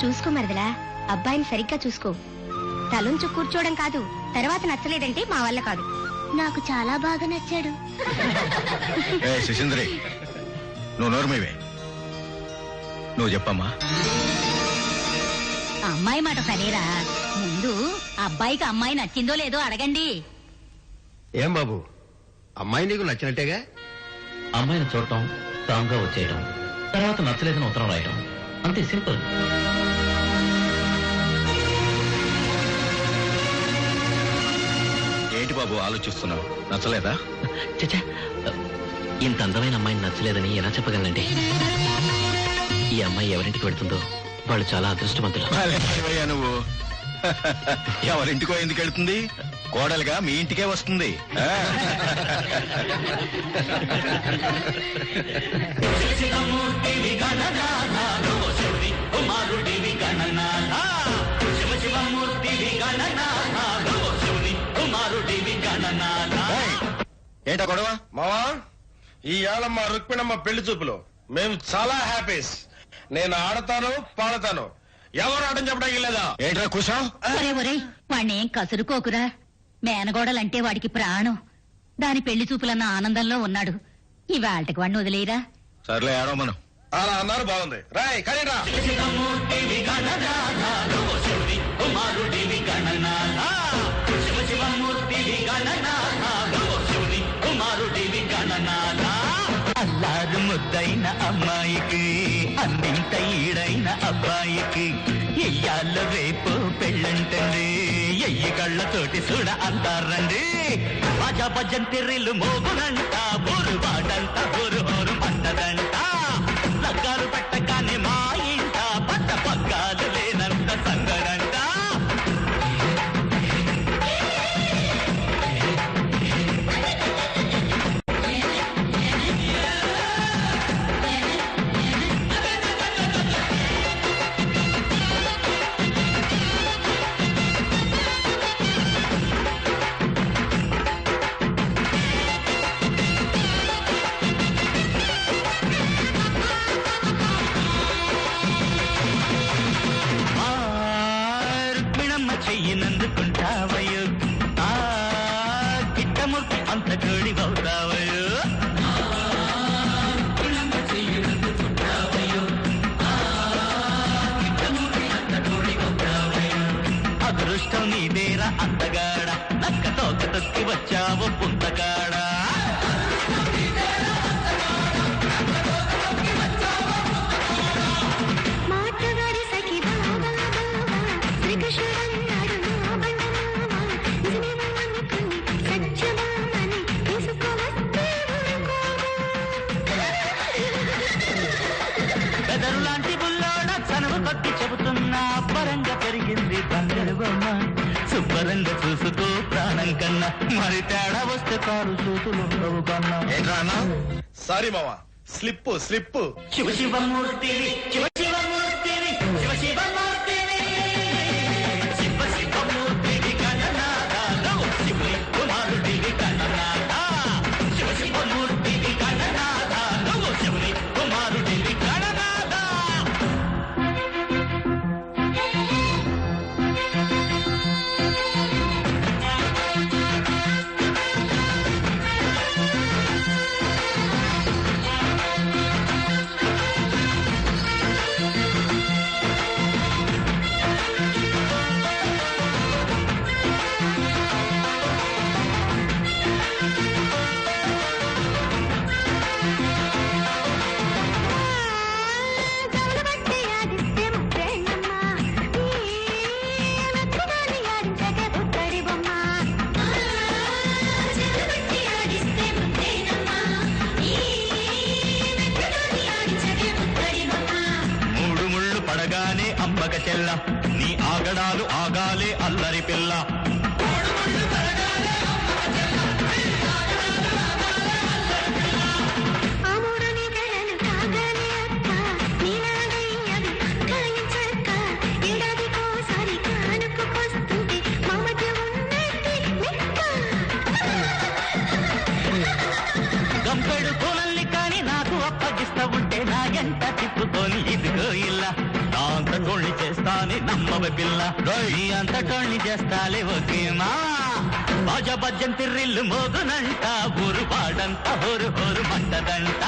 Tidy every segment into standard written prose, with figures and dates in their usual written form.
చూసుకో మరదలా, అబ్బాయిని సరిగ్గా చూసుకో. తలుంచు కూర్చోవడం కాదు, తర్వాత నచ్చలేదంటే మా వల్ల కాదు. నాకు చాలా బాగా నచ్చాడు. శశీంద్రి, నువ్వు నోర్మేవే, నువ్వు చెప్పమ్మా. అమ్మాయి మాట సరేరా, ముందు అబ్బాయికి అమ్మాయి నచ్చిందో లేదో అడగండి. ఏం బాబు, అమ్మాయి నీకు నచ్చినట్టేగా? అమ్మాయిని చూడటం, స్ట్రాంగ్ గా వచ్చేయటం, తర్వాత నచ్చలేదని ఉత్తరం రాయటం, అంతే సింపుల్. ఏంటి బాబు ఆలోచిస్తున్నావు? నచ్చలేదా? చచ్చా, ఇంత అందమైన అమ్మాయిని నచ్చలేదని ఎలా చెప్పగలనండి? ఈ అమ్మాయి ఎవరింటికి వెళ్తుందో వాళ్ళు చాలా అదృష్టవంతులు. నువ్వు ఎవరింటికో ఎందుకు వెళ్తుంది? కోడలుగా మీ ఇంటికే వస్తుంది. ఏంటా గొడవ? మావా, ఈ ఏళ మా రుక్మిణమ్మ పెళ్లి చూపులు మేము చాలా హ్యాపీస్. నేను ఆడతాను, పాడతాను, ఎవరు ఆడని చెప్పడానికి లేదా? ఏంట్రా కూర్చోం? వాణ్ణి ఏం కసురుకోకురా, మేనగోడలంటే వాడికి ప్రాణం. దాని పెళ్లి చూపులన్న ఆనందంలో ఉన్నాడు. ఇవాళకి వాడిని వదిలేరా. సర్లే, ఆడో మనం. అలా అన్నారు, బాగుంది. రాయ్ కానీ రా. అల్లారు ముద్దైన అమ్మాయికి, అన్నింత ఈడైన అబ్బాయికి ఎయ్యాల రేపు పెళ్ళంటండి. ఎయ్యి కళ్ళతోటి చూడ అంటారండి. బాజా భజంతిర్రిలు మోగునంట, ఊరు వాడంట, ఊరు ఊరు పంటదంట. లగ్గాలు పెట్టగానే మా ఇంట పట్ట పగ్గాలు లేనంత సంగడంట. చెయ్యినందుకుంటావయో, ఆ గిట్టమూర్తి అంత జోడివవుతావయో. అదృష్టం నీదేరా అంతగాడ, నక్క తోక తొక్కి వచ్చావు పుంతగాడ. బెదరులాంటి బుల్లోడ చనువు కొట్టి చెబుతున్నా, అబ్బరంగా పెరిగింది బంగారు బొమ్మ. శుభ్రంగా చూసుకో ప్రాణం కన్నా, మరి తేడా వస్తే కారు చూతులు ఉండవు కన్నా. సారీ మావా, స్లిప్ స్లిప్. శివ శివమూర్తివి, శివ శివమూర్తివి, శివ శివమూర్తివి, శివ శివమూర్తివి గణనాథ, శివుని కుమారుడివి గణనాథ. శివ శివమూర్తివి గణనాథ, శివుని కుమారుడివి గణనాథ. పడగానే అంబక చెల్ల, నీ ఆగడాలు ఆగాలే అల్లరి పిల్ల. గంపెడు పూలల్ని కాని నాకు అప్పగిస్తా ఉంటే నా ఎంత తిప్పుకొని ఇదిగో ఇలా. టోళ్ళి చేస్తానే నమ్మవ పిల్ల నీ అంత టోళ్ళి చేస్తాలే ఓకే మావా బాజ బజ్జం తిర్రిల్లు మోగునంట ఊరు పాడంత హోరు హోరు మంటదంట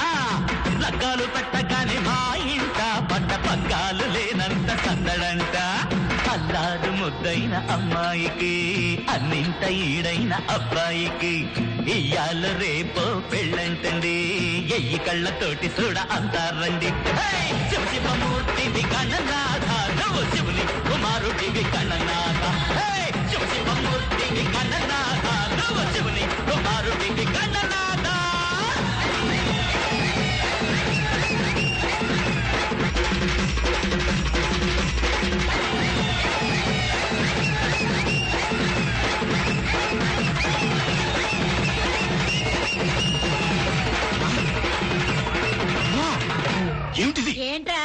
లగ్గాలు పెట్టగానే మా ఇంట పట్ట పగ్గాలు లేనంత సందడంట అల్లారు ముద్దైన అమ్మాయికి అన్నింట ఈడైన అబ్బాయికి ఇయ్యాల రేపో పెళ్ళంటండి ఎయ్యి కళ్ళతోటి చూడ అంటారండి శివశివమూర్తివి గణనాథ నువ్వు శివుని కుమారుడివి గణనాథ శివశివమూర్తివి గణనాథ నువ్వు శివుని కుమారుడివి గణనాథ ఏమిటిది? ఏంట్రా